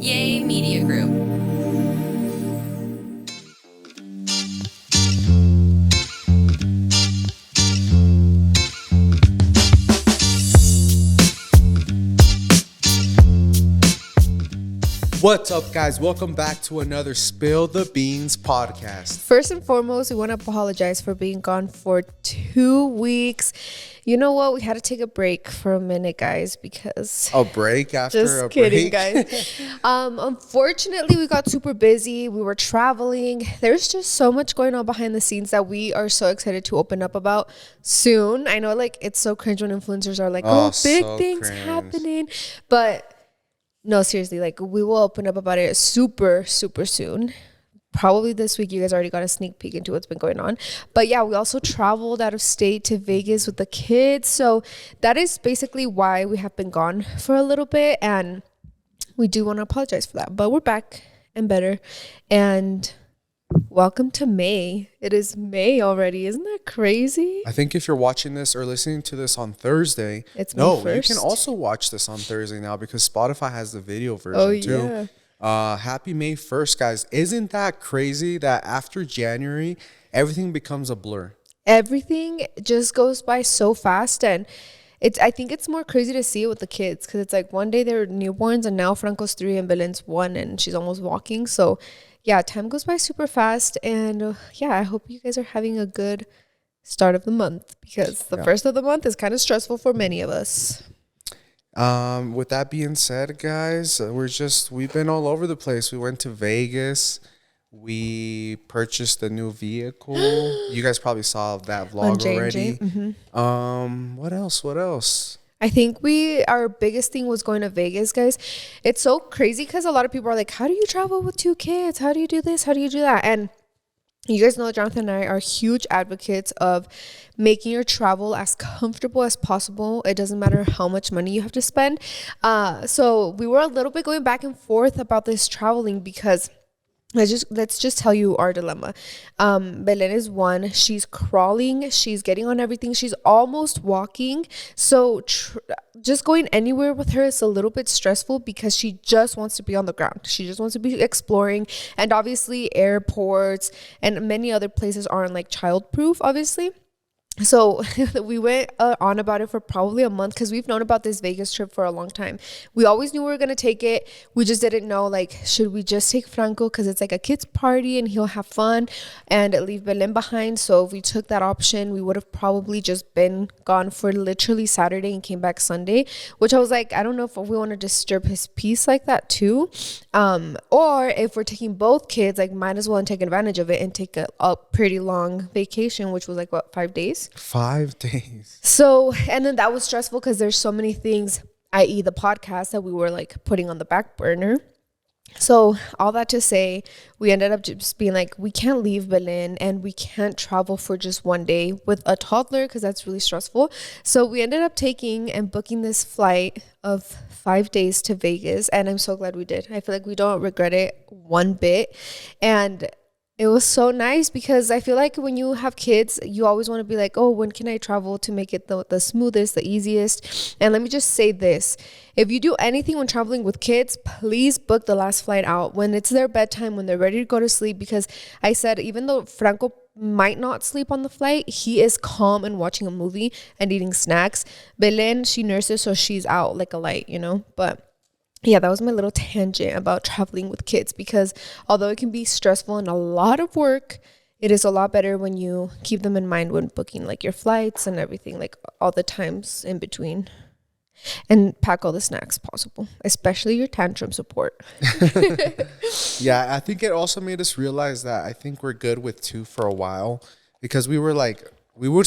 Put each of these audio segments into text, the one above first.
Yay Media Group. What's up, guys? Welcome back to another Spill the Beans podcast. First and foremost, we want to apologize for being gone for 2 weeks. You know what? We had to take a break for a minute, guys, because... A break after just a kidding, break? Guys. Unfortunately, we got super busy. We were traveling. There's just so much going on behind the scenes that we are so excited to open up about soon. I know, like, it's so cringe when influencers are like, oh big so things cringe. happening. But... no, seriously, like we will open up about it super soon. Probably this week. You guys already got a sneak peek into what's been going on. But yeah, we also traveled out of state to Vegas with the kids. So that is basically why we have been gone for a little bit. And we do want to apologize for that. But we're back and better. And welcome to May. It is May already. Isn't that crazy? I think if you're watching this or listening to this on Thursday, It's May 1st. you can also watch this on Thursday now because Spotify has the video version too. Yeah. Happy May 1st, guys. Isn't that crazy that after January, everything becomes a blur? Everything just goes by so fast, and I think it's more crazy to see it with the kids because it's like one day they're newborns and now Franco's 3 and Belen's 1 and she's almost walking. So yeah, time goes by super fast, and yeah, I hope you guys are having a good start of the month because the first of the month is kind of stressful for many of us. With that being said, guys, we've been all over the place. We went to Vegas. We purchased a new vehicle. You guys probably saw that vlog already. Mm-hmm. What else? I think our biggest thing was going to Vegas, guys. It's so crazy because a lot of people are like, how do you travel with 2 kids? How do you do this? How do you do that? And you guys know Jonathan and I are huge advocates of making your travel as comfortable as possible. It doesn't matter how much money you have to spend. So we were a little bit going back and forth about this traveling because... Let's just tell you our dilemma. Belen is 1. She's crawling. She's getting on everything. She's almost walking. So just going anywhere with her is a little bit stressful because she just wants to be on the ground. She just wants to be exploring. And obviously airports and many other places aren't like child-proof, obviously. So we went on about it for probably a month because we've known about this Vegas trip for a long time. We always knew we were going to take it. We just didn't know, like, should we just take Franco because it's like a kid's party and he'll have fun and leave Belen behind. So if we took that option, we would have probably just been gone for literally Saturday and came back Sunday, which I was like, I don't know if we want to disturb his peace like that too. Or if we're taking both kids, like, might as well take advantage of it and take a pretty long vacation, which was like, 5 days? 5 days. So, and then that was stressful because there's so many things, i.e. the podcast, that we were like putting on the back burner. So all that to say, we ended up just being like, we can't leave Belen and we can't travel for just 1 day with a toddler because that's really stressful. So we ended up taking and booking this flight of 5 days to Vegas, and I'm so glad we did. I feel like we don't regret it one bit. And it was so nice because I feel like when you have kids, you always want to be like, oh, when can I travel to make it the smoothest, the easiest? And let me just say this. If you do anything when traveling with kids, please book the last flight out when it's their bedtime, when they're ready to go to sleep. Because I said, even though Franco might not sleep on the flight, he is calm and watching a movie and eating snacks. Belen, she nurses, so she's out like a light, But yeah, that was my little tangent about traveling with kids because although it can be stressful and a lot of work, it is a lot better when you keep them in mind when booking like your flights and everything, like all the times in between, and pack all the snacks possible, especially your tantrum support. Yeah, I think it also made us realize that I think we're good with 2 for a while because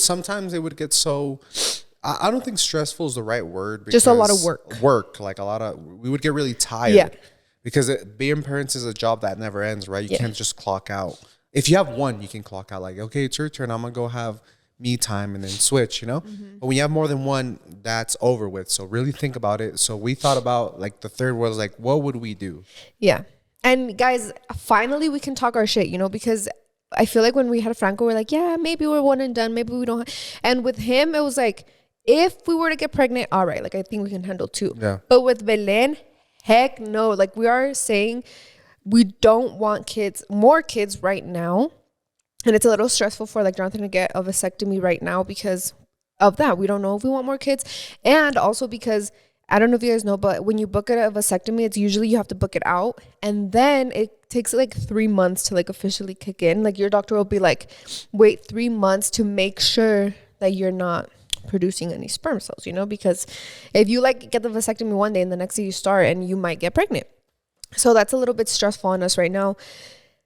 sometimes it would get so... I don't think stressful is the right word. Just a lot of work. We would get really tired. Yeah. Because being parents is a job that never ends, right? You can't just clock out. If you have 1, you can clock out like, okay, it's your turn. I'm going to go have me time and then switch, Mm-hmm. But when you have more than 1, that's over with. So really think about it. So we thought about like the third was like, what would we do? Yeah. And guys, finally we can talk our shit, because I feel like when we had Franco, we're like, yeah, maybe we're one and done. Maybe we don't. And with him, it was like, if we were to get pregnant, all right, like I think we can handle 2. Yeah. But with Belen, Heck no. Like, we are saying we don't want more kids right now. And it's a little stressful for like Jonathan to get a vasectomy right now because of that. We don't know if we want more kids. And also because I don't know if you guys know, but when you book a vasectomy, it's usually you have to book it out. And then it takes like 3 months to like officially kick in. Like, your doctor will be like, wait 3 months to make sure that you're not producing any sperm cells, you know, because if you like get the vasectomy one day and the next day you start, and you might get pregnant. So that's a little bit stressful on us right now.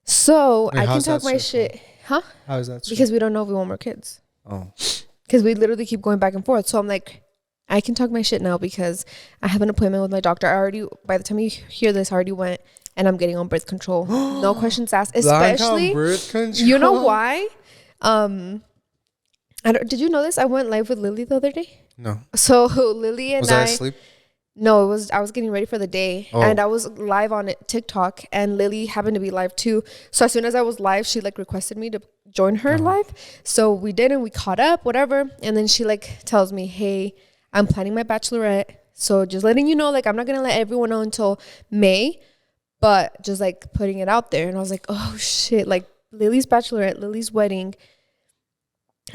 So I can talk my shit. Huh? How is that? Because we don't know if we want more kids. Oh. Because we literally keep going back and forth. So I'm like, I can talk my shit now because I have an appointment with my doctor. By the time you hear this, I already went and I'm getting on birth control. No questions asked. Especially, birth control? You know why? Did you know this? I went live with Lily the other day. No. So Lily and was I asleep? No, I was getting ready for the day, and I was live on TikTok, and Lily happened to be live too. So as soon as I was live, she like requested me to join her live. So we did, and we caught up, whatever. And then she like tells me, hey, I'm planning my bachelorette. So just letting you know, like, I'm not going to let everyone know until May, but just like putting it out there. And I was like, oh shit, like Lily's bachelorette, Lily's wedding,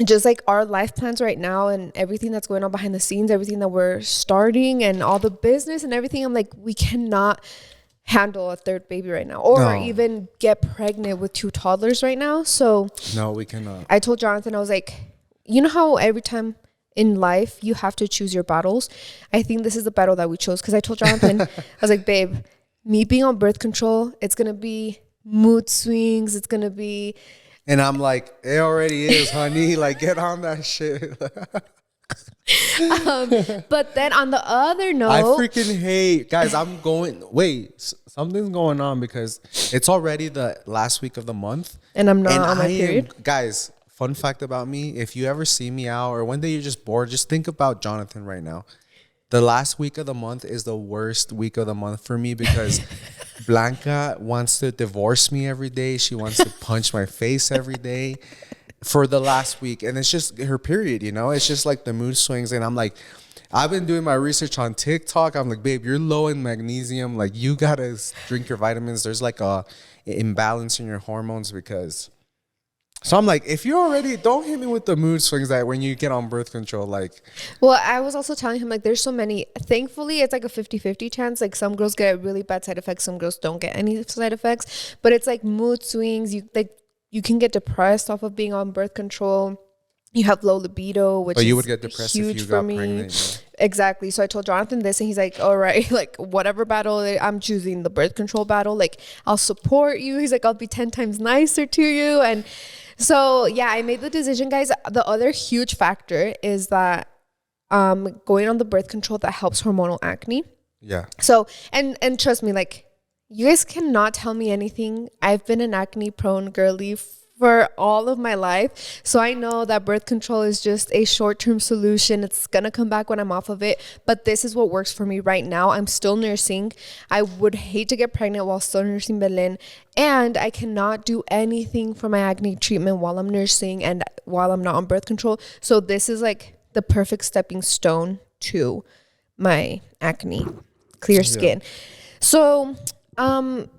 just like our life plans right now and everything that's going on behind the scenes, everything that we're starting and all the business and everything. I'm like, we cannot handle a third baby right now, or even get pregnant with 2 toddlers right now. So no, we cannot. I told Jonathan, I was like, you know how every time in life you have to choose your battles? I think this is the battle that we chose. Because I told Jonathan, I was like, babe, me being on birth control, it's going to be mood swings. It's going to be... And I'm like, it already is, honey. Like, get on that shit. But then on the other note, I freaking hate, guys. Something's going on because it's already the last week of the month, and I'm not on my period. Guys, fun fact about me: if you ever see me out, or one day you're just bored, just think about Jonathan right now. The last week of the month is the worst week of the month for me because Blanca wants to divorce me every day. She wants to punch my face every day for the last week. And it's just her period, you know? It's just like the mood swings. And I'm like, I've been doing my research on TikTok. I'm like, babe, you're low in magnesium. Like, you got to drink your vitamins. There's like a imbalance in your hormones because... So I'm like, if you already, don't hit me with the mood swings that when you get on birth control, like. Well, I was also telling him, like, there's so many. Thankfully, it's like a 50-50 chance. Like, some girls get really bad side effects. Some girls don't get any side effects. But it's like mood swings. You can get depressed off of being on birth control. You have low libido, which is you would get depressed huge if you for got me. pregnant. Yeah. Exactly. So I told Jonathan this, and he's like, all right, like, whatever battle, I'm choosing the birth control battle. Like, I'll support you. He's like, I'll be 10 times nicer to you. And so, yeah, I made the decision, guys. The other huge factor is that going on the birth control that helps hormonal acne. Yeah. So, and trust me, like, you guys cannot tell me anything. I've been an acne prone girly for all of my life. So I know that birth control is just a short-term solution. It's going to come back when I'm off of it. But this is what works for me right now. I'm still nursing. I would hate to get pregnant while still nursing Belen. And I cannot do anything for my acne treatment while I'm nursing and while I'm not on birth control. So this is like the perfect stepping stone to my acne, clear skin. So...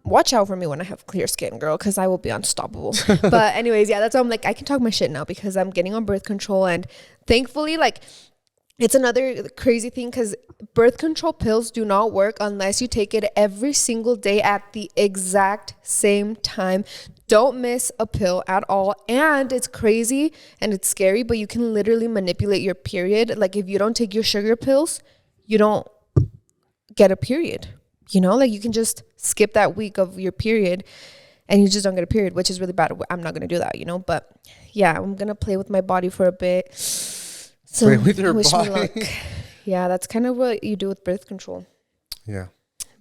watch out for me when I have clear skin, girl, because I will be unstoppable. But anyways, yeah, that's why I'm like, I can talk my shit now because I'm getting on birth control. And thankfully, like, it's another crazy thing because birth control pills do not work unless you take it every single day at the exact same time. Don't miss a pill at all. And it's crazy and it's scary, but you can literally manipulate your period. Like, if you don't take your sugar pills, you don't get a period. You know, like, you can just skip that week of your period and you just don't get a period, which is really bad. I'm not going to do that, you know, but yeah, I'm going to play with my body for a bit. So play with your body. Yeah, that's kind of what you do with birth control. Yeah.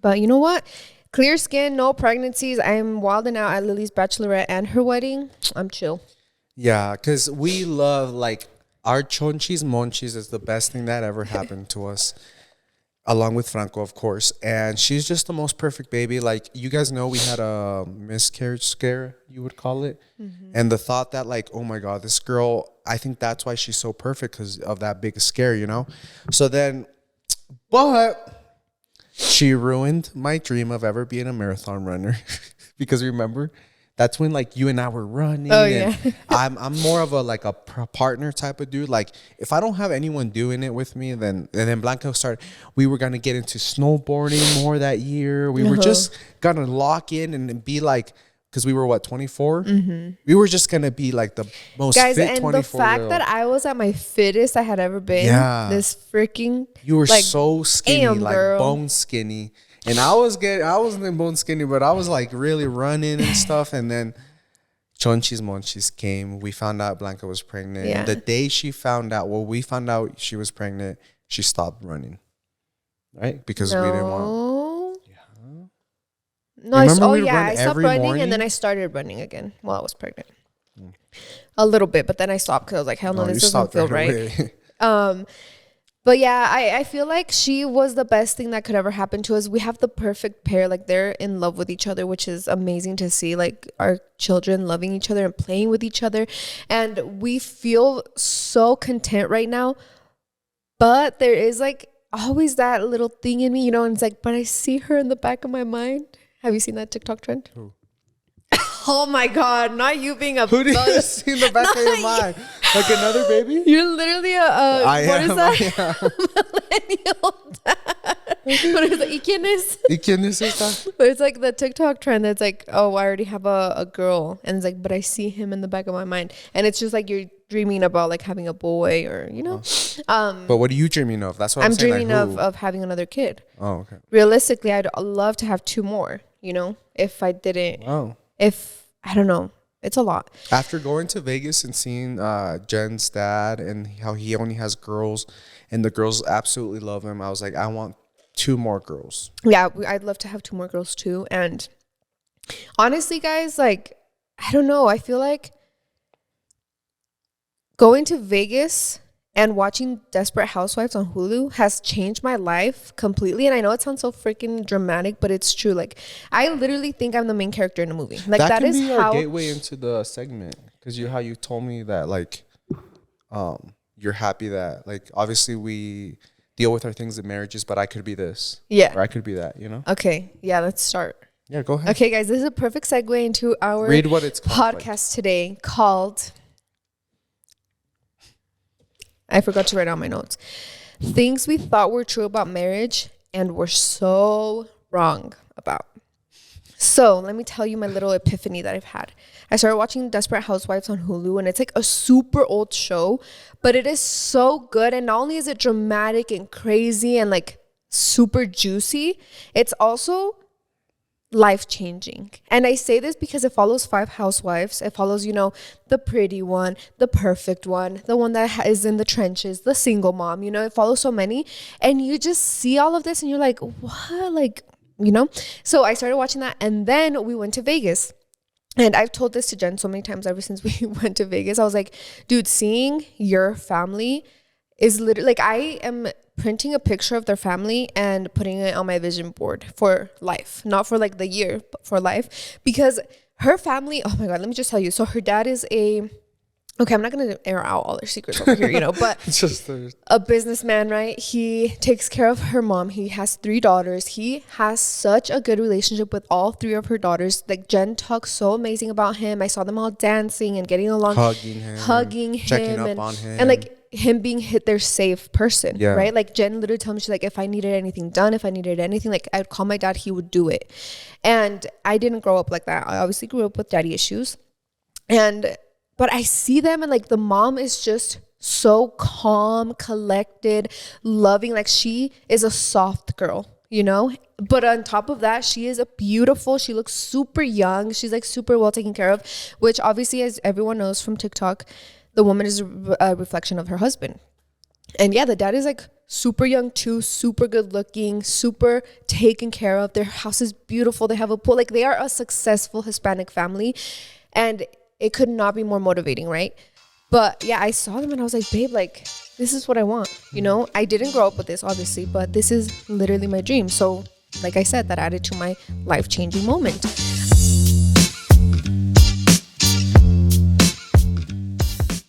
But you know what? Clear skin, no pregnancies. I'm wilding out at Lily's bachelorette and her wedding. I'm chill. Yeah, because we love, like, our chonchis monchis is the best thing that ever happened to us. Along with Franco, of course. And she's just the most perfect baby. Like, you guys know we had a miscarriage scare, you would call it. Mm-hmm. And the thought that, like, oh, my God, this girl, I think that's why she's so perfect because of that big scare, you know? So then, but She ruined my dream of ever being a marathon runner because remember, that's when like you and I were running. Oh, and yeah. I'm more of a like a partner type of dude. Like if I don't have anyone doing it with me, then Blanca started. We were gonna get into snowboarding more that year. We were just gonna lock in and be like, because we were what 24. We were just gonna be like the most Guys, fit and 24 the fact that I was at my fittest I had ever been. Yeah. This freaking. You were like, so skinny, like girl. bone skinny. And I wasn't in bone skinny, but I was like really running and stuff. And then Chonchis Monchis came. We found out Blanca was pregnant. Yeah. And the day she found out, we found out she was pregnant, she stopped running. Right? Because we didn't want. Yeah. No, I stopped running morning? And then I started running again while I was pregnant. A little bit, but then I stopped because I was like, hell no, this doesn't feel right. But yeah, I feel like she was the best thing that could ever happen to us. We have the perfect pair. Like they're in love with each other, which is amazing to see. Like our children loving each other and playing with each other. And we feel so content right now. But there is like always that little thing in me, you know, and it's like, but I see her in the back of my mind. Have you seen that TikTok trend? Who? Oh my God, not you being a Who do you see in the back of your mind? Like another baby? You're literally millennial dad. What is it? ¿Y quién es? ¿Y quién es esta? But it's like the TikTok trend that's like, oh, I already have a girl. And it's like, but I see him in the back of my mind. And it's just like you're dreaming about like having a boy or, you know. But what are you dreaming of? That's what I'm saying. Dreaming of having another kid. Oh, okay. Realistically, I'd love to have 2 more, you know, if I didn't. Oh. If, I don't know. It's a lot. After going to Vegas and seeing Jen's dad and how he only has girls and the girls absolutely love him, I was like, I want 2 more girls. Yeah, I'd love to have 2 more girls too. And honestly, guys, like, I don't know. I feel like going to Vegas and watching Desperate Housewives on Hulu has changed my life completely. And I know it sounds so freaking dramatic, but it's true. Like, I literally think I'm the main character in a movie. Like, that is be how our gateway into the segment. Because how you told me that, like, you're happy that, like, obviously we deal with our things in marriages, but I could be this. Yeah. Or I could be that, you know? Okay. Yeah, let's start. Yeah, go ahead. Okay, guys, this is a perfect segue into our Read what it's called, podcast today called... I forgot to write out my notes. Things we thought were true about marriage and were so wrong about. So let me tell you my little epiphany that I've had. I started watching Desperate Housewives on Hulu, and it's like a super old show, but it is so good. And not only is it dramatic and crazy and like super juicy, it's also life-changing. And I say this because it follows 5 housewives. It follows, you know, the pretty one, the perfect one, the one that is in the trenches, the single mom, you know, it follows so many. And you just see all of this and you're like, what? Like, you know? So I started watching that, and then we went to Vegas. And I've told this to Jen so many times ever since we went to Vegas. I was like, dude, seeing your family is literally like, I am printing a picture of their family and putting it on my vision board for life, not for like the year, but for life. Because her family, oh my God, let me just tell you. So her dad is okay, I'm not going to air out all their secrets over here, you know, but It's just a businessman, right? He takes care of her mom. He has 3 daughters. He has such a good relationship with all 3 of her daughters. Like, Jen talks so amazing about him. I saw them all dancing and getting along, hugging him, checking up on him, and like him being their safe person, yeah. right? Like, Jen literally told me, she's like, if I needed anything done, if I needed anything, like, I'd call my dad, he would do it. And I didn't grow up like that. I obviously grew up with daddy issues, but I see them, and like the mom is just so calm, collected, loving. Like, she is a soft girl, you know? But on top of that, she is she looks super young. She's like super well taken care of, which obviously, as everyone knows from TikTok, the woman is a reflection of her husband. And yeah, the dad is like super young too, super good looking, super taken care of. Their house is beautiful. They have a pool. Like, they are a successful Hispanic family. And it could not be more motivating, right? But yeah, I saw them and I was like, babe, like, this is what I want. You know, I didn't grow up with this, obviously, but this is literally my dream. So like I said, that added to my life-changing moment.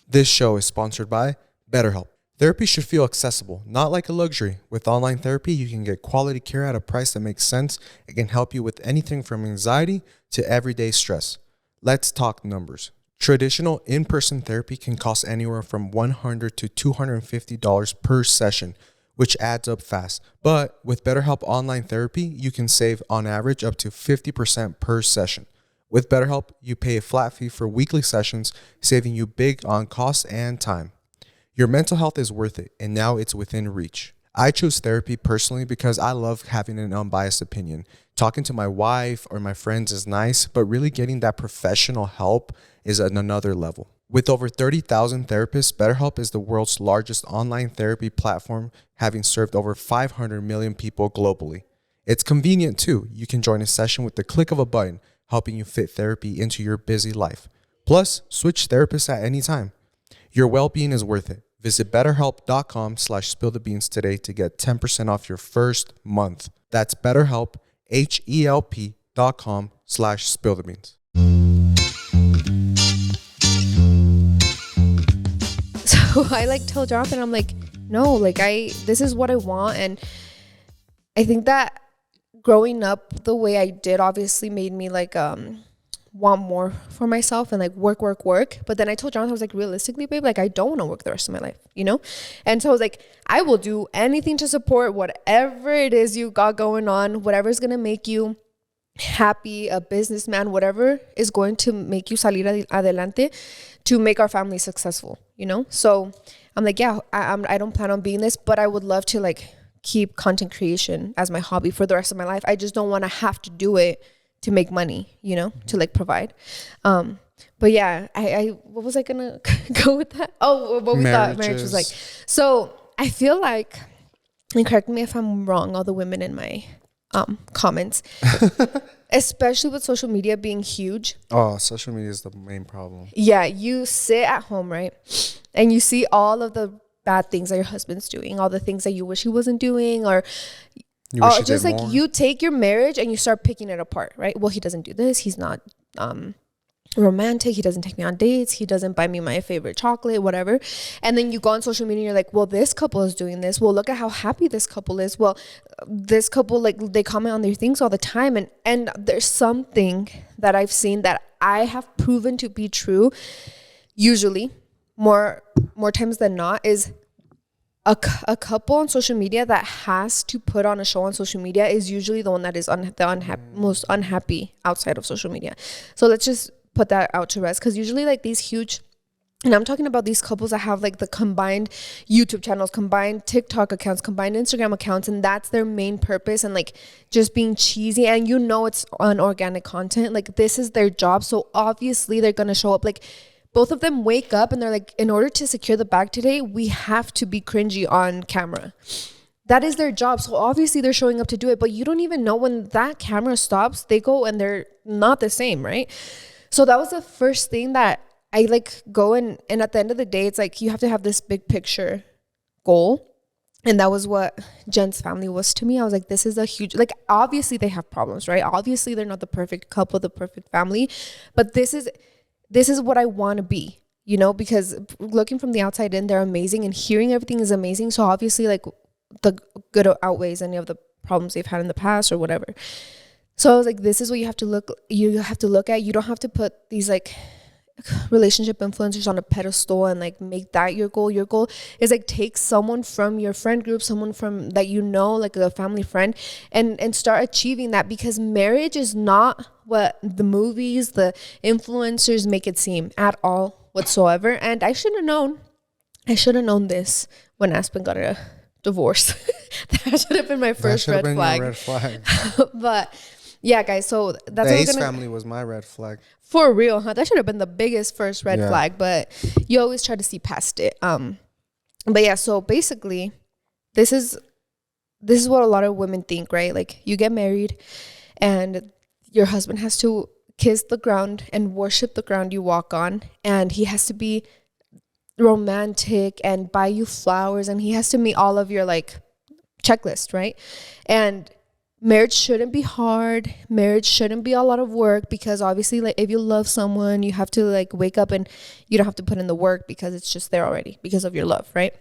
This show is sponsored by BetterHelp. Therapy should feel accessible, not like a luxury. With online therapy, you can get quality care at a price that makes sense. It can help you with anything from anxiety to everyday stress. Let's talk numbers. Traditional in-person therapy can cost anywhere from $100 to $250 per session, which adds up fast. But with BetterHelp Online Therapy, you can save on average up to 50% per session. With BetterHelp, you pay a flat fee for weekly sessions, saving you big on costs and time. Your mental health is worth it, and now it's within reach. I chose therapy personally because I love having an unbiased opinion. Talking to my wife or my friends is nice, but really getting that professional help is at another level. With over 30,000 therapists, BetterHelp is the world's largest online therapy platform, having served over 500 million people globally. It's convenient too. You can join a session with the click of a button, helping you fit therapy into your busy life. Plus, switch therapists at any time. Your well-being is worth it. Visit betterhelp.com/spillthebeans today to get 10% off your first month. That's BetterHelp, HELP.com/spillthebeans. So I like tell Jonathan, I'm like, no, like this is what I want. And I think that growing up the way I did obviously made me like want more for myself and like work. But then I told Jonathan, I was like, realistically, babe, like I don't want to work the rest of my life, you know? And so I was like, I will do anything to support whatever it is you got going on, whatever's going to make you happy, a businessman, whatever is going to make you salir adelante to make our family successful, you know? So I'm like, yeah, I don't plan on being this, but I would love to like keep content creation as my hobby for the rest of my life. I just don't want to have to do it to make money, you know, to like provide. But yeah, I what was I gonna go with that? Oh, what we thought marriage was like. So I feel like, and correct me if I'm wrong, all the women in my comments, especially with social media being huge. Oh, social media is the main problem. Yeah, you sit at home, right? And you see all of the bad things that your husband's doing, all the things that you wish he wasn't doing, or just like more. You take your marriage and you start picking it apart, right? Well, he doesn't do this. He's not romantic. He doesn't take me on dates. He doesn't buy me my favorite chocolate, whatever. And then you go on social media and you're like, well, this couple is doing this. Well, look at how happy this couple is. Well, this couple, like they comment on their things all the time. And there's something that I've seen that I have proven to be true, usually more times than not, is a couple on social media that has to put on a show on social media is usually the one that is most unhappy outside of social media. So let's just put that out to rest, because usually like these huge, and I'm talking about these couples that have like the combined YouTube channels, combined TikTok accounts, combined Instagram accounts, and that's their main purpose, and like just being cheesy, and you know it's unorganic content. Like this is their job, so obviously they're gonna show up. Like both of them wake up and they're like, in order to secure the bag today, we have to be cringy on camera. That is their job. So obviously they're showing up to do it, but you don't even know when that camera stops, they go and they're not the same, right? So that was the first thing that I like go and at the end of the day, it's like you have to have this big picture goal. And that was what Jen's family was to me. I was like, this is a huge, like, obviously they have problems, right? Obviously they're not the perfect couple, the perfect family, but this is what I want to be, you know, because looking from the outside in, they're amazing and hearing everything is amazing. So obviously like the good outweighs any of the problems they've had in the past or whatever. So I was like, this is what you have to look at. You don't have to put these like relationship influencers on a pedestal and like make that your goal. Your goal is like take someone from your friend group, someone from that, you know, like a family friend, and start achieving that, because marriage is not what the movies, the influencers make it seem at all whatsoever. And I should have known this when Aspen got a divorce. That should have been my first red flag. But yeah, guys, so that's the Ace family was my red flag. For real, huh? That should have been the biggest first red flag, but you always try to see past it. But yeah, so basically, this is what a lot of women think, right? Like you get married and your husband has to kiss the ground and worship the ground you walk on, and he has to be romantic and buy you flowers, and he has to meet all of your like checklist, right? And marriage shouldn't be hard. Marriage shouldn't be a lot of work, because obviously like if you love someone, you have to like wake up and you don't have to put in the work because it's just there already because of your love, right?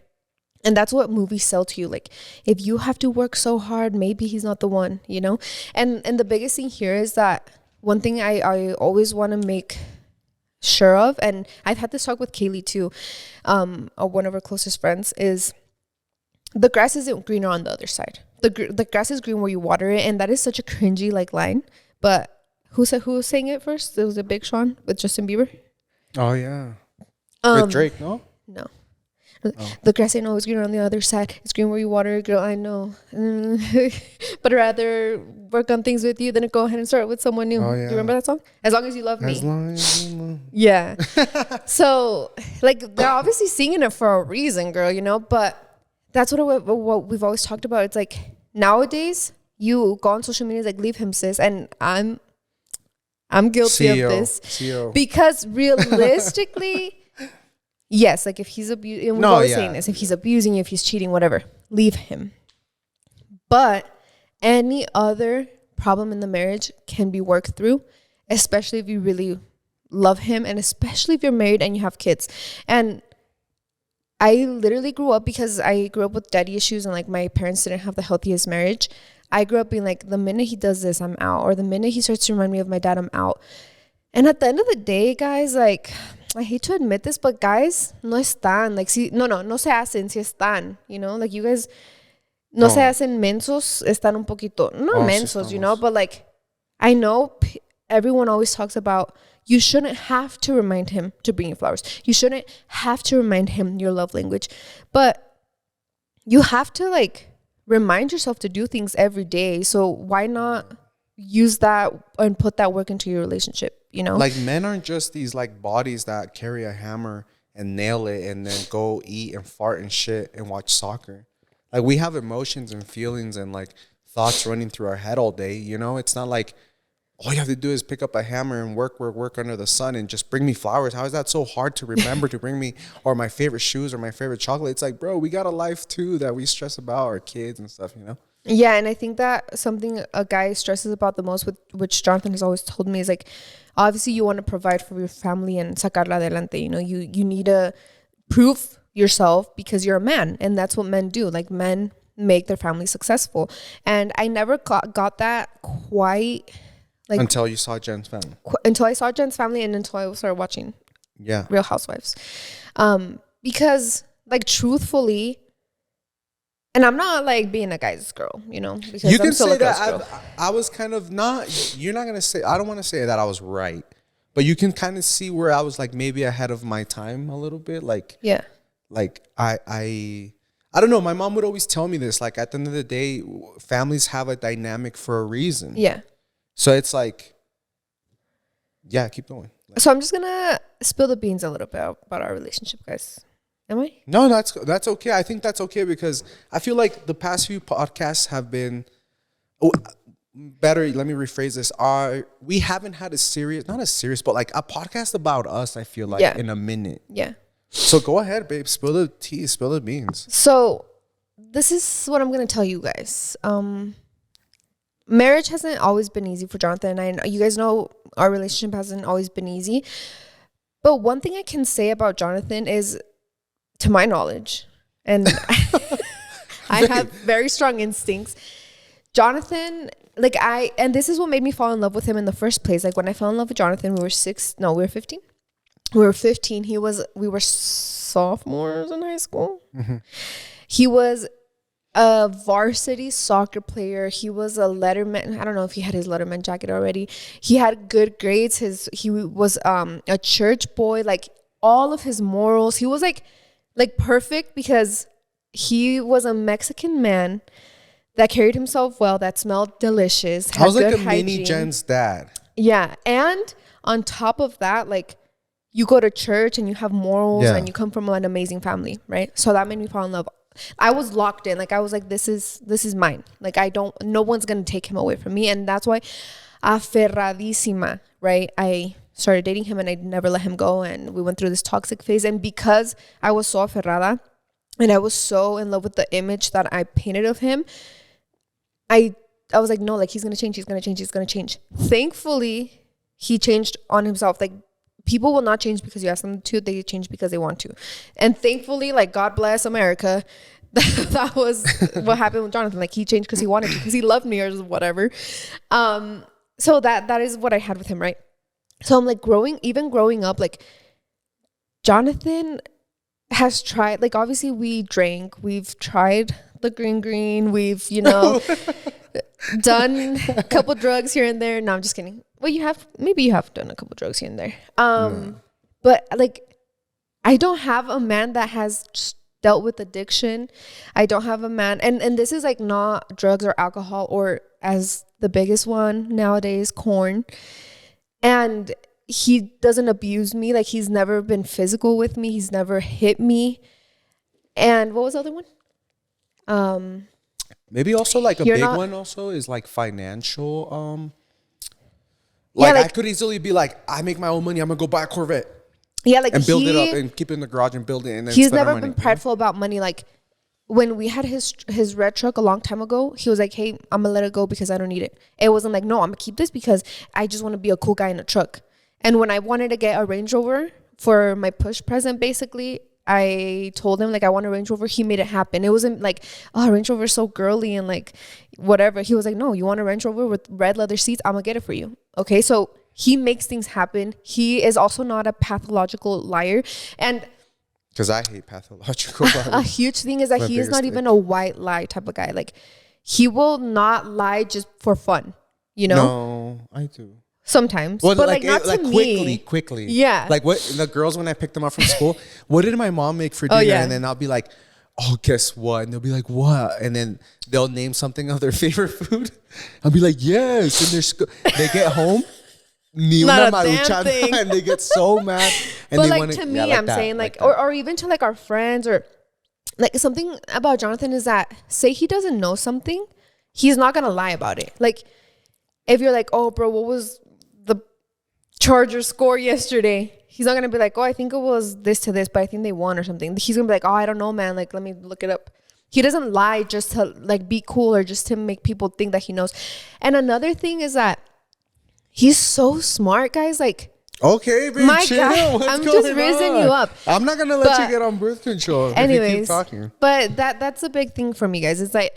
And that's what movies sell to you. Like, if you have to work so hard, maybe he's not the one, you know? And the biggest thing here is that one thing I always want to make sure of, and I've had this talk with Kaylee too, one of our closest friends, is the grass isn't greener on the other side. The grass is green where you water it. And that is such a cringy like line. But who was saying it first? It was a Big Sean with Justin Bieber. Oh, yeah. With Drake, no? No. The grass ain't always greener on the other side. It's green where you water it, girl. I know. But I'd rather work on things with you than go ahead and start with someone new. Oh, yeah. You remember that song? As Long As You Love Me. As long as you love. Yeah. So, like, they're obviously singing it for a reason, girl, you know? But that's what we've always talked about. It's like, nowadays, you go on social media, like, leave him, sis. And I'm guilty of this. Because realistically... Yes, like if he's abusing, and we're always saying this, if he's abusing you, if he's cheating, whatever, leave him. But any other problem in the marriage can be worked through, especially if you really love him, and especially if you're married and you have kids. And I literally grew up, because I grew up with daddy issues and like my parents didn't have the healthiest marriage. I grew up being like, the minute he does this, I'm out. Or the minute he starts to remind me of my dad, I'm out. And at the end of the day, guys, like... I hate to admit this, but guys, no están. Like, no se hacen, si están. You know, like you guys, no se hacen mensos, están un poquito, mensos, you know, but like, I know everyone always talks about, you shouldn't have to remind him to bring you flowers. You shouldn't have to remind him your love language, but you have to like remind yourself to do things every day. So why not use that and put that work into your relationship? You know, like men aren't just these like bodies that carry a hammer and nail it and then go eat and fart and shit and watch soccer. Like we have emotions and feelings and like thoughts running through our head all day. You know, it's not like all you have to do is pick up a hammer and work under the sun and just bring me flowers. How is that so hard to remember to bring me, or my favorite shoes or my favorite chocolate? It's like, bro, we got a life too that we stress about, our kids and stuff, you know? Yeah, and I think that something a guy stresses about the most, which Jonathan has always told me, is like, obviously you want to provide for your family and sacarla adelante. You know, you need to prove yourself because you're a man, and that's what men do. Like men make their family successful, and I never got that quite like until you saw Jen's family. Until I saw Jen's family, and until I started watching Real Housewives, because like truthfully. And I'm not like being a guy's girl, you know, because you can I'm still say a girl's that girl. I was kind of not, you're not going to say, I don't want to say that I was right, but you can kind of see where I was like maybe ahead of my time a little bit. Like, yeah, like I don't know. My mom would always tell me this, like at the end of the day, families have a dynamic for a reason. Yeah. So it's like, yeah, keep going. So I'm just going to spill the beans a little bit about our relationship, guys. Am I? No, that's okay. I think that's okay because I feel like the past few podcasts have been better. Let me rephrase this. We haven't had not a serious, but like a podcast about us, I feel like in a minute. Yeah. So go ahead, babe. Spill the tea, spill the beans. So this is what I'm going to tell you guys. Marriage hasn't always been easy for Jonathan and I. You guys know our relationship hasn't always been easy. But one thing I can say about Jonathan is, to my knowledge, and I have very strong instincts, Jonathan, and this is what made me fall in love with him in the first place. Like when I fell in love with Jonathan, we were 15. We were 15. We were sophomores in high school. Mm-hmm. He was a varsity soccer player. He was a letterman. I don't know if he had his letterman jacket already. He had good grades. He was a church boy. Like all of his morals. He was like perfect because he was a Mexican man that carried himself well, that smelled delicious. I was like a mini Jen's dad. Yeah. And on top of that, like you go to church and you have morals and you come from an amazing family, right? So that made me fall in love. I was locked in. Like I was like, this is mine. Like no one's going to take him away from me. And that's why aferradísima, right? I started dating him and I never let him go. And we went through this toxic phase. And because I was so aferrada and I was so in love with the image that I painted of him, I was like, no, like he's going to change. He's going to change. He's going to change. Thankfully, he changed on himself. Like people will not change because you ask them to. They change because they want to. And thankfully, like God bless America, that was what happened with Jonathan. Like, he changed because he wanted to, because he loved me or whatever. So that is what I had with him, right? So I'm like, growing up, like, Jonathan has tried, like, obviously we drank, we've tried the green, we've, done a couple drugs here and there. No, I'm just kidding. Well, maybe you have done a couple drugs here and there. But like, I don't have a man that has dealt with addiction. I don't have a man, and this is like not drugs or alcohol, or as the biggest one nowadays, corn. And he doesn't abuse me. Like, he's never been physical with me. He's never hit me. And what was the other one? Maybe also like a big one also is like financial. Like, I could easily be like, I make my own money, I'm gonna go buy a Corvette. Yeah, like, and build it up and keep it in the garage and build it. And then he's never been prideful about money. Like, when we had his red truck a long time ago, he was like, hey, I'm gonna let it go because I don't need it. It wasn't like, no, I'm gonna keep this because I just want to be a cool guy in a truck. And when I wanted to get a Range Rover for my push present, basically, I told him, like, I want a Range Rover. He made it happen. It wasn't like, oh, Range Rover is so girly and like whatever. He was like, no, you want a Range Rover with red leather seats? I'm gonna get it for you. Okay, so he makes things happen. He is also not a pathological liar. And because I hate pathological liars. A huge thing is that he is not even a white lie type of guy. Like, he will not lie just for fun, No, I do. Sometimes. Well, but like not to me. Quickly. Yeah. Like, what the girls, when I picked them up from school, what did my mom make for dinner? Yeah. And then I'll be like, oh, guess what? And they'll be like, what? And then they'll name something of their favorite food. I'll be like, yes. And they get home. Ni una maruchan, and they get so mad. And but like, to me, I'm saying like or even to like our friends, or like, something about Jonathan is that, say he doesn't know something, he's not gonna lie about it. Like, if you're like, oh, bro, what was the Chargers score yesterday? He's not gonna be like, oh, I think it was this to this, but I think they won or something. He's gonna be like, oh, I don't know, man. Like, let me look it up. He doesn't lie just to like be cool or just to make people think that he knows. And another thing is that he's so smart, guys. Like, okay, babe, my chill. God, I'm just raising you up. I'm not gonna let you get on birth control. Anyways, if you keep talking. But that's a big thing for me, guys. It's like,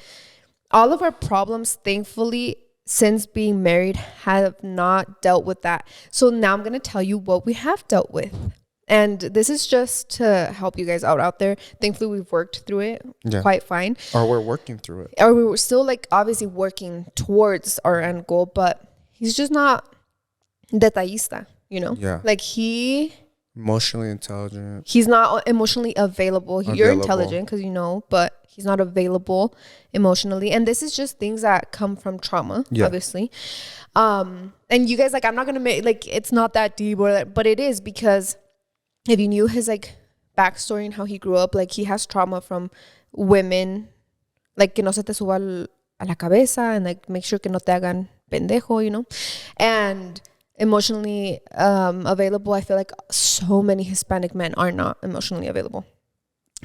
all of our problems, thankfully, since being married, have not dealt with that. So now I'm gonna tell you what we have dealt with, and this is just to help you guys out there. Thankfully, we've worked through it quite fine. Or we're working through it. Or we were still, like, obviously working towards our end goal, but he's just not detallista, Yeah. Like, emotionally intelligent. He's not emotionally available. You're intelligent because but he's not available emotionally. And this is just things that come from trauma, obviously. And you guys, like, I'm not gonna make, like, it's not that deep, but it is, because if you knew his, like, backstory and how he grew up, like, he has trauma from women, like, que no se te suba a la cabeza, and like, make sure que no te hagan pendejo, and emotionally available. I feel like so many Hispanic men are not emotionally available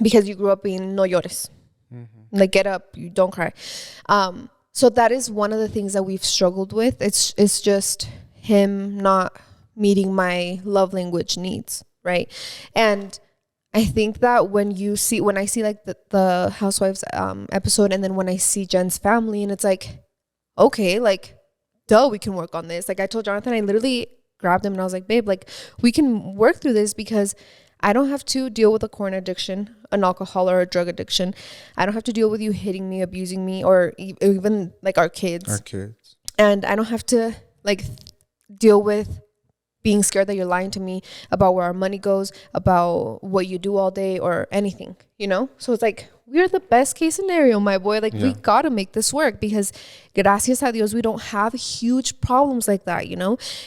because you grew up being no llores. Mm-hmm. Like, get up, you don't cry. So that is one of the things that we've struggled with. It's just him not meeting my love language needs, right? And I think that when I see like the Housewives episode, and then when I see Jen's family, and it's like, okay, like, duh, we can work on this. Like, I told Jonathan, I literally grabbed him and I was like, babe, like, we can work through this, because I don't have to deal with a corn addiction, an alcohol or a drug addiction. I don't have to deal with you hitting me, abusing me, or even like our kids. And I don't have to like deal with being scared that you're lying to me about where our money goes, about what you do all day, or anything, So it's like, we're the best case scenario, my boy. Like, we gotta make this work, because gracias a Dios, we don't have huge problems like that,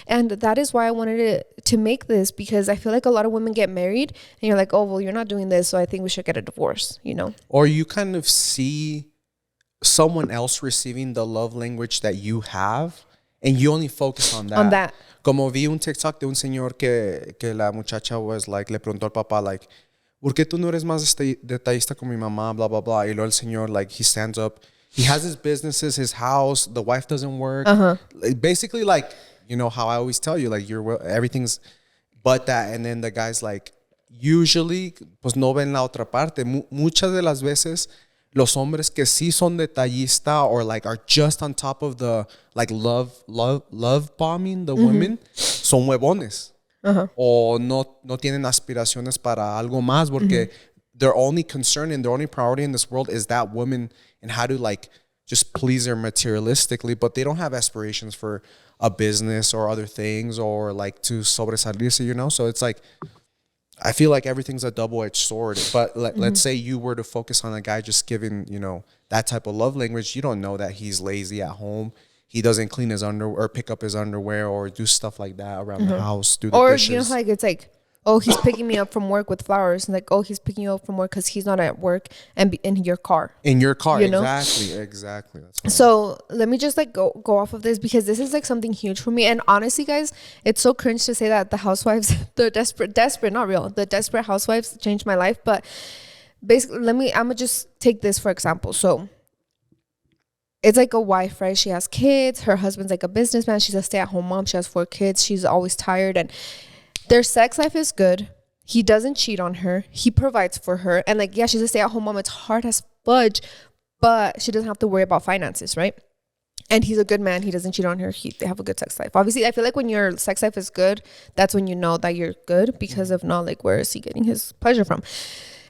And that is why I wanted to make this, because I feel like a lot of women get married and you're like, oh, well, you're not doing this, so I think we should get a divorce, Or you kind of see someone else receiving the love language that you have, and you only focus on that. Como vi un TikTok de un señor que la muchacha was like, le preguntó al papá, like, ¿por qué tú no eres más detallista con mi mamá? Blah, blah, blah. Y luego el señor, like, he stands up. He has his businesses, his house. The wife doesn't work. Basically, like, how I always tell you, like, everything's but that. And then the guy's like, usually, pues no ven la otra parte. Muchas de las veces, los hombres que sí son detallista or like are just on top of the like love bombing the women son huevones. O no tienen aspiraciones para algo más porque their only concern and their only priority in this world is that woman and how to like just please her materialistically, but they don't have aspirations for a business or other things or like to sobresalirse, you know? So it's like, I feel like everything's a double-edged sword. But let's say you were to focus on a guy just giving, you know, that type of love language. You don't know that he's lazy at home. He doesn't clean his underwear or pick up his underwear or do stuff like that around the house, do the dishes. Or, you know, like it's like, oh, he's picking me up from work with flowers. And like, oh, he's picking you up from work because he's not at work and be in your car. In your car, you know? Exactly. That's so let me just like go off of this because this is like something huge for me. And honestly, guys, it's so cringe to say that the housewives, the desperate, not real, the desperate housewives changed my life. But basically, I'm gonna just take this for example. So it's like a wife, right? She has kids. Her husband's like a businessman. She's a stay-at-home mom. She has 4 kids. She's always tired and their sex life is good. He doesn't cheat on her. He provides for her. And like, yeah, she's a stay-at-home mom. It's hard as fudge, but she doesn't have to worry about finances, right? And he's a good man. He doesn't cheat on her. They have a good sex life. Obviously, I feel like when your sex life is good, that's when you know that you're good because if not, like, where is he getting his pleasure from?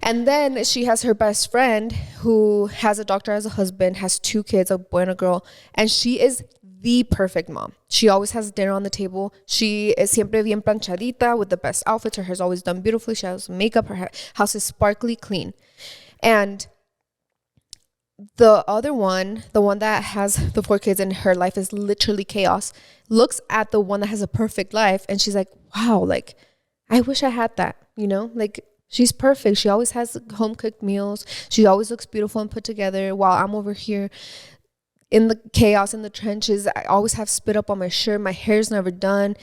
And then she has her best friend who has a doctor as a husband, has 2 kids, a boy and a girl. And she is the perfect mom. She always has dinner on the table. She is siempre bien planchadita with the best outfits. Her hair's always done beautifully. She has makeup. Her house is sparkly clean. And the other one, the one that has the 4 kids and her life is literally chaos, looks at the one that has a perfect life and she's like, wow, like, I wish I had that, you know? Like, she's perfect. She always has home cooked meals. She always looks beautiful and put together while I'm over here in the chaos, in the trenches. I always have spit up on my shirt. My hair's never done.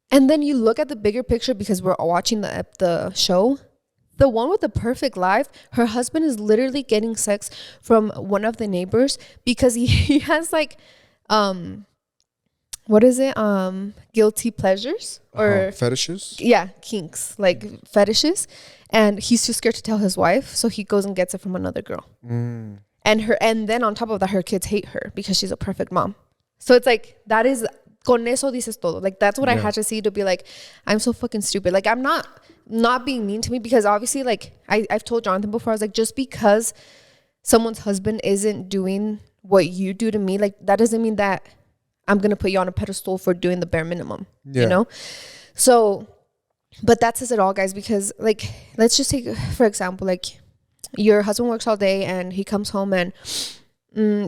And then you look at the bigger picture because we're watching the show. The one with the perfect life, her husband is literally getting sex from one of the neighbors because he has like, what is it? Guilty pleasures or fetishes? Yeah, kinks, like fetishes. And he's too scared to tell his wife. So he goes and gets it from another girl. And then on top of that, her kids hate her because she's a perfect mom. So it's like, that is, con eso dices todo. Like, that's what I had to see to be like, I'm so fucking stupid. Like, I'm not being mean to me because obviously, like, I've told Jonathan before, I was like, just because someone's husband isn't doing what you do to me, like, that doesn't mean that I'm going to put you on a pedestal for doing the bare minimum, you know? So, but that says it all, guys, because, like, let's just take, for example, like, your husband works all day and he comes home and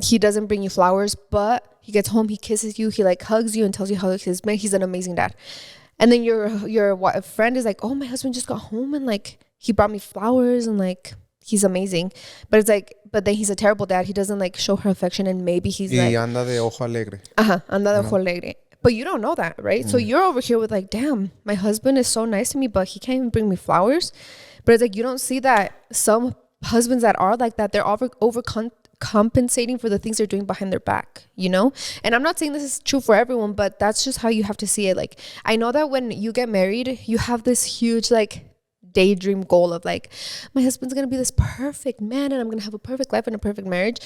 he doesn't bring you flowers, but he gets home, he kisses you, he like hugs you and tells you how he's an amazing dad. And then your friend is like, oh, my husband just got home and like he brought me flowers and like he's amazing. But it's like, but then he's a terrible dad. He doesn't like show her affection and maybe he's like anda de ojo alegre. Anda de ojo alegre. But you don't know that, right? So you're over here with like, damn, my husband is so nice to me, but he can't even bring me flowers. But it's like, you don't see that some husbands that are like that, they're compensating for the things they're doing behind their back, you know? And I'm not saying this is true for everyone, but that's just how you have to see it. Like, I know that when you get married, you have this huge like daydream goal of like, my husband's gonna be this perfect man and I'm gonna have a perfect life and a perfect marriage.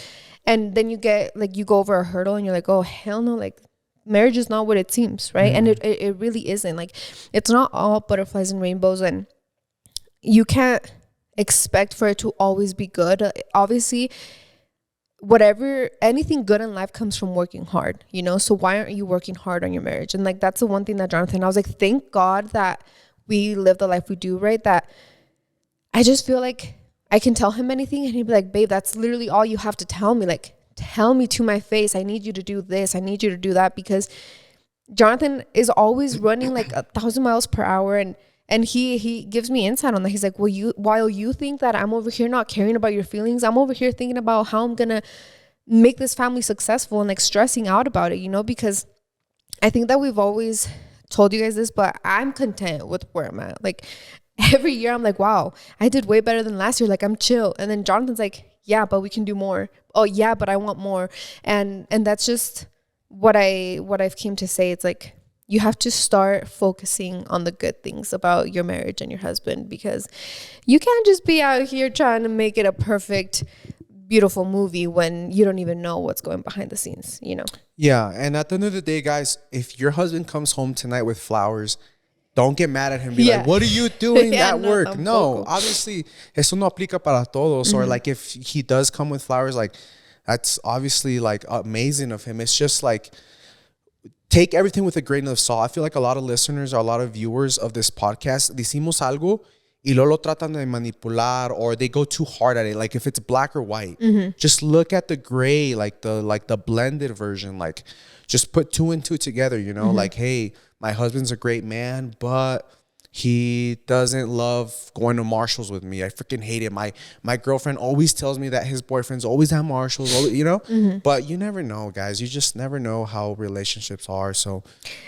And then you get like, you go over a hurdle and you're like, oh hell no, like marriage is not what it seems, right? And it really isn't. Like, it's not all butterflies and rainbows, and you can't expect for it to always be good. Obviously, anything good in life comes from working hard, you know? So why aren't you working hard on your marriage? And like, that's the one thing that Jonathan, I was like, thank God that we live the life we do, right? That I just feel like I can tell him anything and he'd be like, babe, that's literally all you have to tell me. Like, tell me to my face, I need you to do this, I need you to do that, because Jonathan is always running like 1,000 miles per hour, and he gives me insight on that. He's like, well, while you think that I'm over here not caring about your feelings, I'm over here thinking about how I'm gonna make this family successful and like stressing out about it, you know? Because I think that we've always told you guys this, but I'm content with where I'm at. Like, every year I'm like, wow, I did way better than last year. Like, I'm chill. And then Jonathan's like, yeah, but we can do more. Oh yeah, but I want more. And that's just what I've came to say. It's like, you have to start focusing on the good things about your marriage and your husband, because you can't just be out here trying to make it a perfect beautiful movie when you don't even know what's going behind the scenes, you know? Yeah. And at the end of the day, guys, if your husband comes home tonight with flowers, don't get mad at him. Be like, what are you doing at work? Tampoco. No, obviously, eso no aplica para todos. Or like if he does come with flowers, like that's obviously like amazing of him. It's just like, take everything with a grain of salt. I feel like a lot of listeners or a lot of viewers of this podcast, decimos algo y luego lo tratan de manipular, or they go too hard at it. Like if it's black or white, just look at the gray, like the blended version. Like just put 2 and 2 together, you know, like, hey, my husband's a great man, but he doesn't love going to Marshalls with me. I freaking hate it. My girlfriend always tells me that his boyfriend's always at Marshalls, you know? But you never know, guys. You just never know how relationships are. So,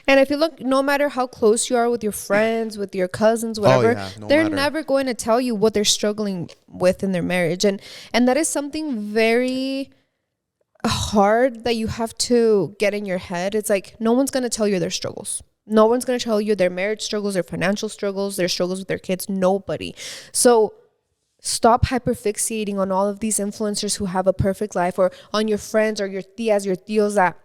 and if you look, no matter how close you are with your friends, with your cousins, whatever, they're never going to tell you what they're struggling with in their marriage. And that is something very hard that you have to get in your head. It's like, no one's going to tell you their struggles. No one's going to tell you their marriage struggles, their financial struggles, their struggles with their kids. Nobody. So stop hyperfixating on all of these influencers who have a perfect life, or on your friends or your tias, your tios that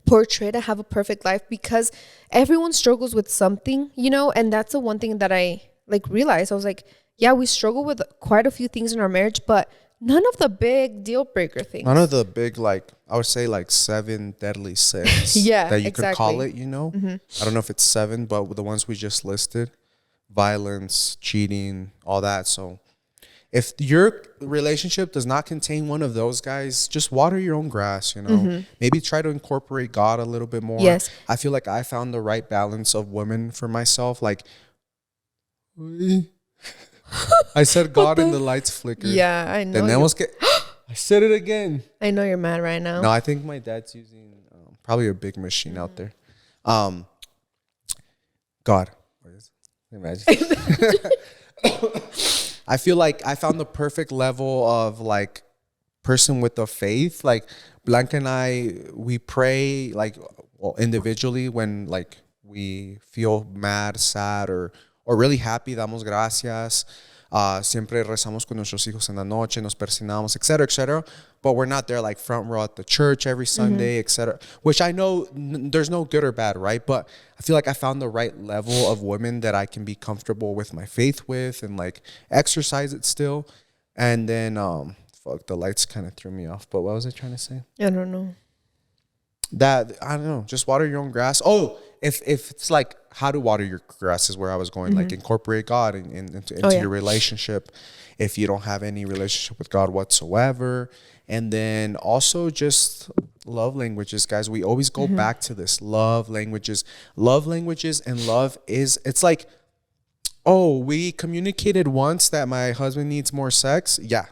portray to have a perfect life, because everyone struggles with something, you know? And that's the one thing that I like realized. I was like, yeah, we struggle with quite a few things in our marriage, but none of the big deal breaker things. None of the big, like, I would say like 7 deadly sins that you could call it, you know? I don't know if it's 7, but with the ones we just listed, violence, cheating, all that. So if your relationship does not contain one of those, guys, just water your own grass, you know? Maybe try to incorporate God a little bit more. Yes. I feel like I found the right balance of women for myself. Like, I said God and the lights flickered. Yeah, I know. I said it again. I know you're mad right now. No, I think my dad's using probably a big machine out there. God. Imagine. I feel like I found the perfect level of like person with the faith. Like Blanca and I, we pray like individually when like we feel mad, sad, or really happy. Damos gracias. Siempre rezamos con nuestros hijos en la noche, nos persinamos, etc., etc. But we're not there like front row at the church every Sunday, etc. Which I know there's no good or bad, right? But I feel like I found the right level of women that I can be comfortable with my faith with and like exercise it still. And then, the lights kind of threw me off. But what was I trying to say? I don't know. I don't know. Just water your own grass. Oh, if it's like how to water your grass is where I was going. Like incorporate God into your relationship if you don't have any relationship with God whatsoever. And then also just love languages, guys. We always go back to this. Love languages. Love languages and love is, it's like, oh, we communicated once that my husband needs more sex. Yeah.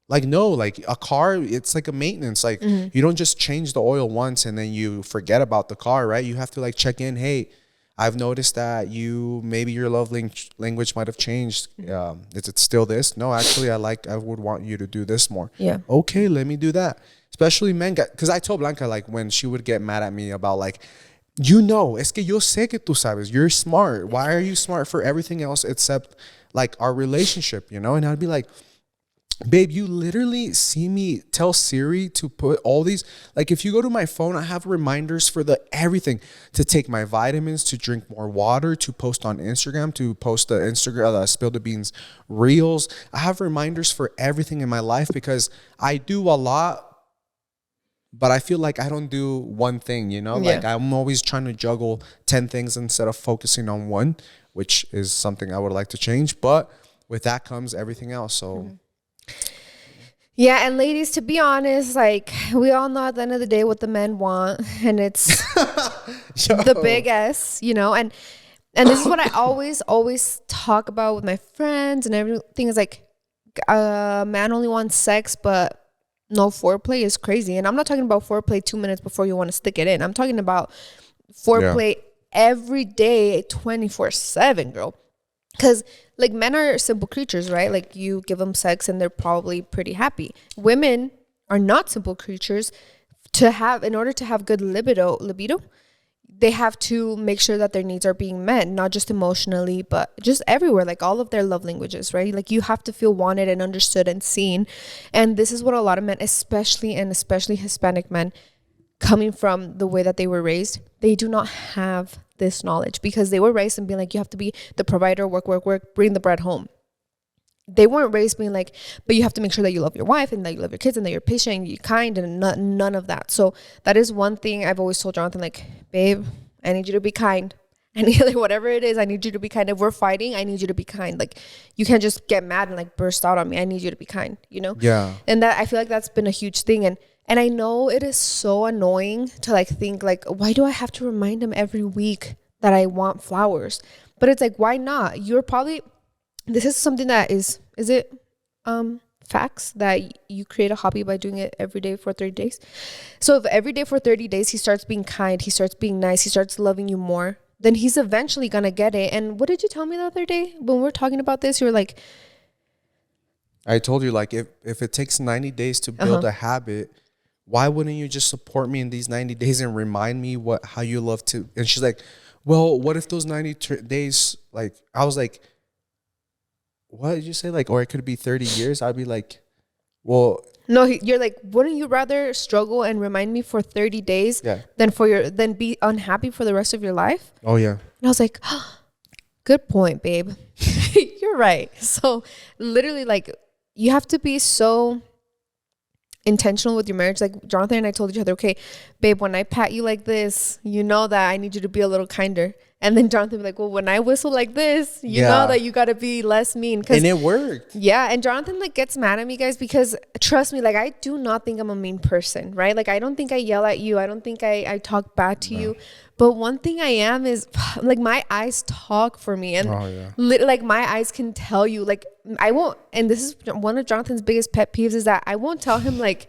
Like, no, like a car, it's like a maintenance. Like you don't just change the oil once and then you forget about the car, right? You have to like check in. Hey, I've noticed that maybe your love language might have changed. Is it still this? No, actually, I would want you to do this more. Yeah. Okay, let me do that. Especially men, because I told Blanca, like when she would get mad at me about like, es que yo sé que tú sabes, you're smart. Why are you smart for everything else except like our relationship, you know? And I'd be like, babe, you literally see me tell Siri to put all these, like if you go to my phone, I have reminders for everything, to take my vitamins, to drink more water, to post on Instagram, to post the Instagram, Spill the Beans reels. I have reminders for everything in my life because I do a lot, but I feel like I don't do one thing, you know? Like I'm always trying to juggle 10 things instead of focusing on one, which is something I would like to change. But with that comes everything else. So yeah, and ladies, to be honest, like we all know at the end of the day what the men want, and it's the big S, you know, and this is what I always talk about with my friends and everything is like, man only wants sex, but no foreplay is crazy. And I'm not talking about foreplay 2 minutes before you want to stick it in. I'm talking about foreplay every day, 24/7, girl. Because like men are simple creatures, right? Like you give them sex and they're probably pretty happy. Women are not simple creatures. In order to have good libido, they have to make sure that their needs are being met, not just emotionally, but just everywhere, like all of their love languages, right? Like you have to feel wanted and understood and seen. And this is what a lot of men, especially Hispanic men, coming from the way that they were raised, they do not have this knowledge because they were raised and being like, you have to be the provider, work, bring the bread home. They weren't raised being like, but you have to make sure that you love your wife and that you love your kids and that you're patient and you're kind, and none of that. So that is one thing I've always told Jonathan, like, babe, I need you to be kind. I need, like, whatever it is, I need you to be kind. If we're fighting, I need you to be kind. Like, you can't just get mad and like burst out on me. I need you to be kind, you know? Yeah. And that, I feel like that's been a huge thing. And I know it is so annoying to like think like, why do I have to remind him every week that I want flowers? But it's like, why not? You're probably, this is something that is it facts that you create a hobby by doing it every day for 30 days? So if every day for 30 days he starts being kind, he starts being nice, he starts loving you more, then he's eventually gonna get it. And what did you tell me the other day when we were talking about this? You were like, I told you, like, if it takes 90 days to build a habit, why wouldn't you just support me in these 90 days and remind me how you love to? And she's like, well, what if those 90 days, like, I was like, what did you say? Like, or it could be 30 years. I'd be like, well, no, you're like, wouldn't you rather struggle and remind me for 30 days than be unhappy for the rest of your life? Oh, yeah. And I was like, oh, good point, babe. You're right. So literally, like, you have to be so intentional with your marriage. Like Jonathan and I told each other, okay, babe, when I pat you like this, you know that I need you to be a little kinder. And then Jonathan was like, well, when I whistle like this, you know that you got to be less mean. And it worked. Yeah. And Jonathan like gets mad at me, guys, because trust me, like I do not think I'm a mean person, right? Like I don't think I yell at you. I don't think I talk bad to you. But one thing I am is like my eyes talk for me. And like my eyes can tell you, like I won't. And this is one of Jonathan's biggest pet peeves is that I won't tell him like,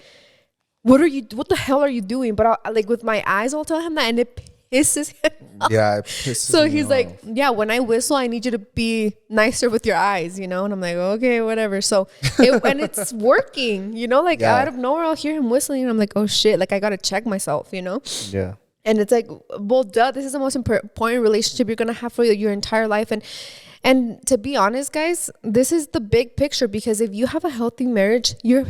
what the hell are you doing? But I'll, like with my eyes, I'll tell him that, and it pisses him off. Yeah, it pisses so he's off. like, yeah, when I whistle, I need you to be nicer with your eyes, you know? And I'm like, okay, whatever. So and it's working, you know, like out of nowhere, I'll hear him whistling and I'm like, oh shit, like I got to check myself, you know? Yeah. And it's like, well, duh, this is the most important relationship you're going to have for your entire life. And to be honest, guys, this is the big picture, because if you have a healthy marriage, your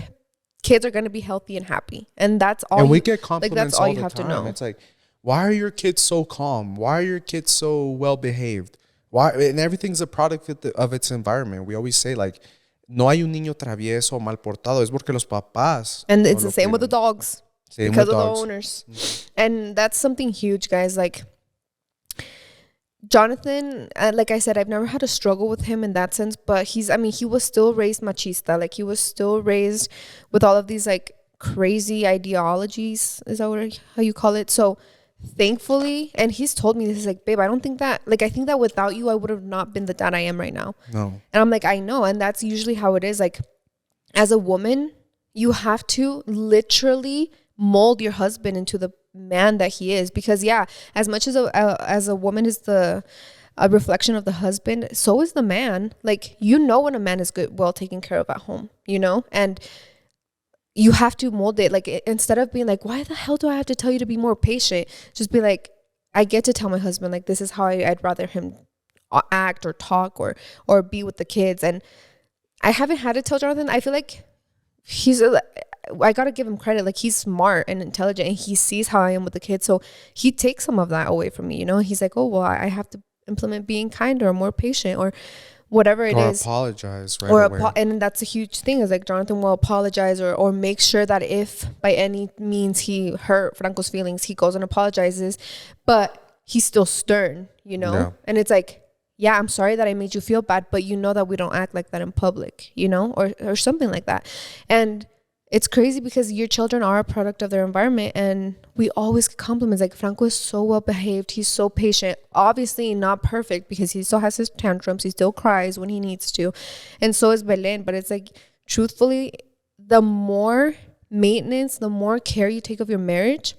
kids are going to be healthy and happy. And that's all. And we get compliments like, that's all all you the have time. to know. It's like, why are your kids so calm? Why are your kids so well behaved? Why? And everything's a product of its environment. We always say like, no hay un niño travieso o mal portado. Es porque los papás. And it's the same with the dogs. Same because with of dogs. the owners. Mm-hmm. And that's something huge, guys. Like Jonathan, like I said, I've never had a struggle with him in that sense, but he was still raised machista. Like he was still raised with all of these like crazy ideologies. Is that how you call it? So thankfully, and he's told me this, is like, babe, I don't think that, like, I think that without you, I would have not been the dad I am right now. No. And I'm like, I know. And that's usually how it is. Like as a woman, you have to literally mold your husband into the man that he is, because as much as a woman is a reflection of the husband, so is the man. Like, you know, when a man is well taken care of at home, you know, and you have to mold it. Like, instead of being like, why the hell do I have to tell you to be more patient? Just be like, I get to tell my husband, like, this is how I'd rather him act or talk or be with the kids. And I haven't had to tell Jonathan. I feel like I gotta give him credit. Like, he's smart and intelligent, and he sees how I am with the kids, so he takes some of that away from me, you know. He's like, oh well, I have to implement being kinder or more patient or whatever it is, apologize right away. And that's a huge thing, is like Jonathan will apologize or make sure that if by any means he hurt Franco's feelings, he goes and apologizes, but he's still stern, you know. And it's like, yeah, I'm sorry that I made you feel bad, but you know that we don't act like that in public, you know, or something like that. And it's crazy because your children are a product of their environment, and we always get compliments. Like, Franco is so well behaved. He's so patient. Obviously not perfect, because he still has his tantrums. He still cries when he needs to. And so is Belen. But it's like, truthfully, the more maintenance, the more care you take of your marriage,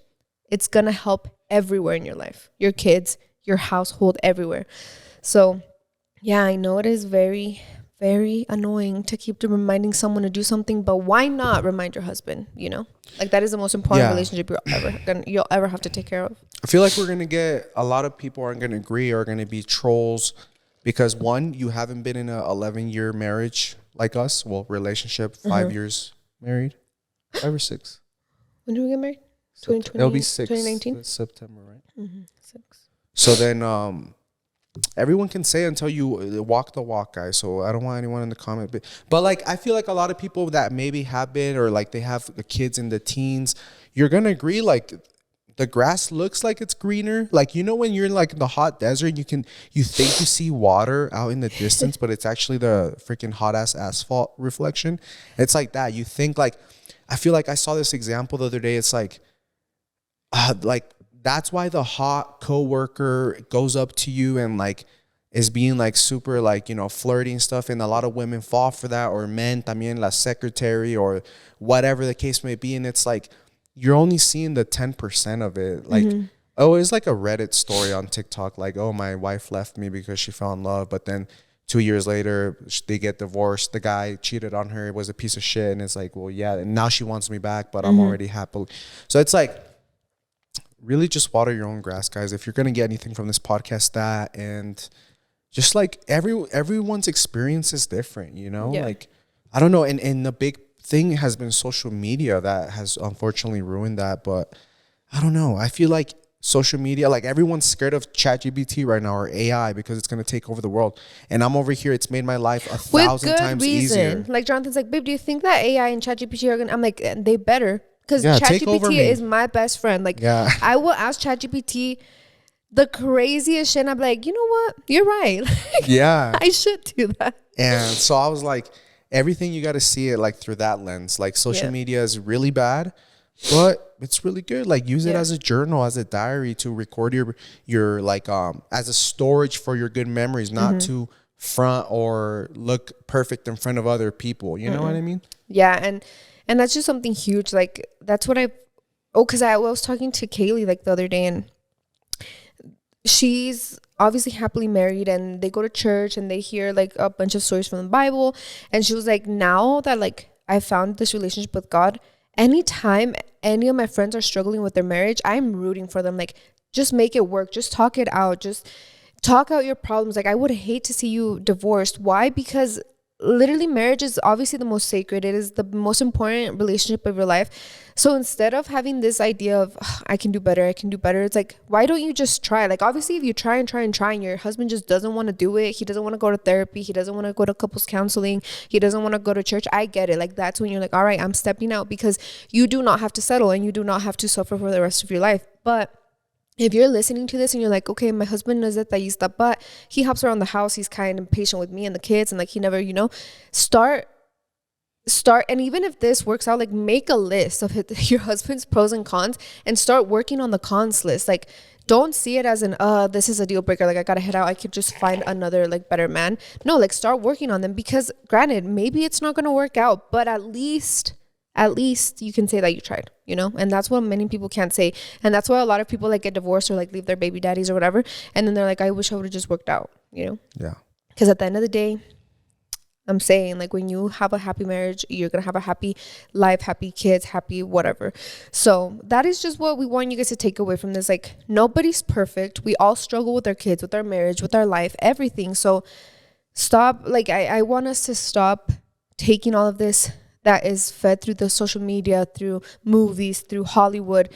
it's going to help everywhere in your life. Your kids, your household, everywhere. So, yeah, I know it is very, very annoying to keep reminding someone to do something, but why not remind your husband, you know? Like, that is the most important relationship you'll ever have to take care of. I feel like we're going to get, a lot of people aren't going to agree, are going to be trolls because, one, you haven't been in a 11-year marriage like us. Well, relationship, 5 years married, 5 or 6. When did we get married? 2020. It'll be 6. 2019? September, right? 6. So then, everyone can say until you walk the walk, guys. So I don't want anyone in the comment. But like, I feel like a lot of people that maybe have been, or like they have the kids in the teens, you're going to agree, like, the grass looks like it's greener. Like, you know, when you're in like the hot desert, you think you see water out in the distance, but it's actually the freaking hot ass asphalt reflection. It's like that. You think like, I feel like I saw this example the other day. It's like that's why the hot coworker goes up to you and like is being like super like, you know, flirty and stuff. And a lot of women fall for that, or men también, la secretary, or whatever the case may be. And it's like, you're only seeing the 10% of it. Like, oh, it's like a Reddit story on TikTok. Like, oh, my wife left me because she fell in love. But then 2 years later, they get divorced. The guy cheated on her. It was a piece of shit. And it's like, well, yeah. And now she wants me back, but I'm already happy. So it's like, really just water your own grass, guys. If you're going to get anything from this podcast, that, and just like everyone's experience is different, you know? Yeah. Like, I don't know. And the big thing has been social media that has unfortunately ruined that. But I don't know. I feel like social media, like everyone's scared of ChatGPT right now, or AI, because it's going to take over the world. And I'm over here. It's made my life 1,000 times easier. Like Jonathan's like, babe, do you think that AI and ChatGPT are going to, I'm like, they better. Because ChatGPT is my best friend. Like, I will ask ChatGPT the craziest shit. And I'm like, you know what? You're right. Yeah. I should do that. And so I was like, everything you got to see it like through that lens. Like, social media is really bad, but it's really good. Like, use it as a journal, as a diary, to record your like as a storage for your good memories, not to front or look perfect in front of other people. You know what I mean? Yeah, and that's just something huge. Like, that's what because I was talking to Kaylee like the other day, and she's obviously happily married, and they go to church and they hear like a bunch of stories from the Bible. And she was like, now that like I found this relationship with God, anytime any of my friends are struggling with their marriage, I'm rooting for them. Like, just make it work. Just talk it out. Just talk out your problems. Like, I would hate to see you divorced. Why? Because literally marriage is obviously the most sacred. It is the most important relationship of your life. So instead of having this idea of I can do better, it's like, why don't you just try? Like, obviously if you try and your husband just doesn't want to do it, he doesn't want to go to therapy, he doesn't want to go to couples counseling, he doesn't want to go to church, I get it. Like, that's when you're like, all right, I'm stepping out, because you do not have to settle and you do not have to suffer for the rest of your life. But if you're listening to this and you're like, okay, my husband is detallista, but he helps around the house, he's kind and patient with me and the kids, and like he never, you know, start. And even if this works out, like, make a list of your husband's pros and cons and start working on the cons list. Like, don't see it as an, this is a deal breaker. Like, I gotta head out. I could just find another like better man. No, like, start working on them, because granted, maybe it's not gonna work out, but at least you can say that you tried, you know? And that's what many people can't say. And that's why a lot of people like get divorced or like leave their baby daddies or whatever. And then they're like, I wish I would have just worked out, you know? Yeah. Because at the end of the day, I'm saying, like, when you have a happy marriage, you're going to have a happy life, happy kids, happy whatever. So that is just what we want you guys to take away from this. Like, nobody's perfect. We all struggle with our kids, with our marriage, with our life, everything. So stop. Like, I want us to stop taking all of this that is fed through the social media, through movies, through Hollywood,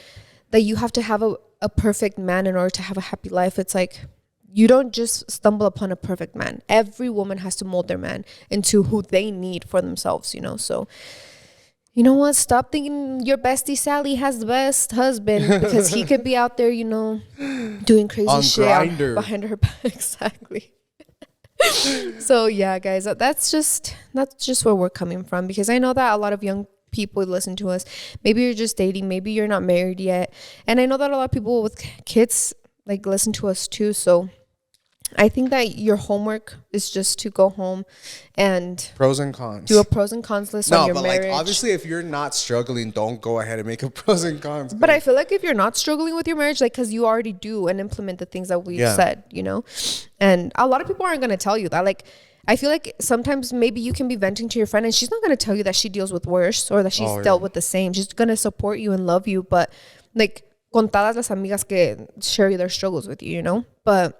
that you have to have a perfect man in order to have a happy life. It's like, you don't just stumble upon a perfect man. Every woman has to mold their man into who they need for themselves, you know? So, you know what? Stop thinking your bestie Sally has the best husband, because he could be out there, you know, doing crazy shit behind her back. Exactly. So yeah, guys, that's just where we're coming from, because I know that a lot of young people listen to us. Maybe you're just dating, maybe you're not married yet, and I know that a lot of people with kids like listen to us too. So I think that your homework is just to go home and pros and cons. Do a pros and cons list on your marriage. Like, obviously, if you're not struggling, don't go ahead and make a pros and cons. But I feel like if you're not struggling with your marriage, like, because you already do and implement the things that we've said, you know, and a lot of people aren't going to tell you that. Like, I feel like sometimes maybe you can be venting to your friend and she's not going to tell you that she deals with worse or that she's dealt with the same. She's going to support you and love you. But like, contadas las amigas que share their struggles with you, you know? But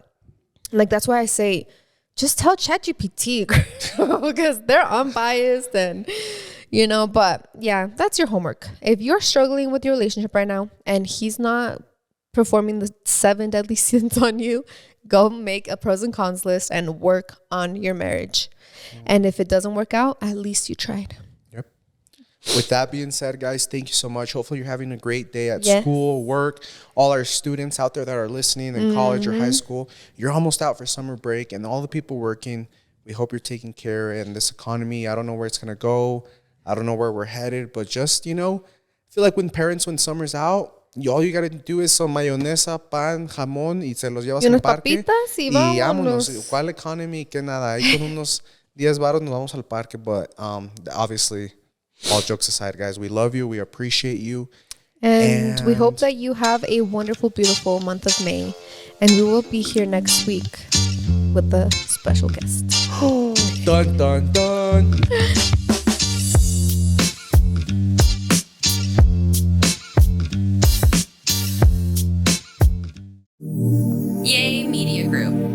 like, that's why I say, just tell ChatGPT because they're unbiased and, you know, but yeah, that's your homework. If you're struggling with your relationship right now and he's not performing the 7 deadly sins on you, go make a pros and cons list and work on your marriage. And if it doesn't work out, at least you tried. Yep. With that being said, guys, thank you so much. Hopefully you're having a great day at school, work. All our students out there that are listening in college or high school, you're almost out for summer break. And all the people working, we hope you're taking care. And this economy, I don't know where it's going to go. I don't know where we're headed. But just, you know, I feel like when summer's out, all you got to do is some mayonesa, pan, jamón y se los llevas al parque. Papitas y vámonos. ¿Cuál economy? Que nada. Ahí con unos 10 baros nos vamos al parque. But obviously, all jokes aside, guys, we love you. We appreciate you. And we hope that you have a wonderful, beautiful month of May. And we will be here next week with a special guest. Dun, dun, dun. Yay Media Group.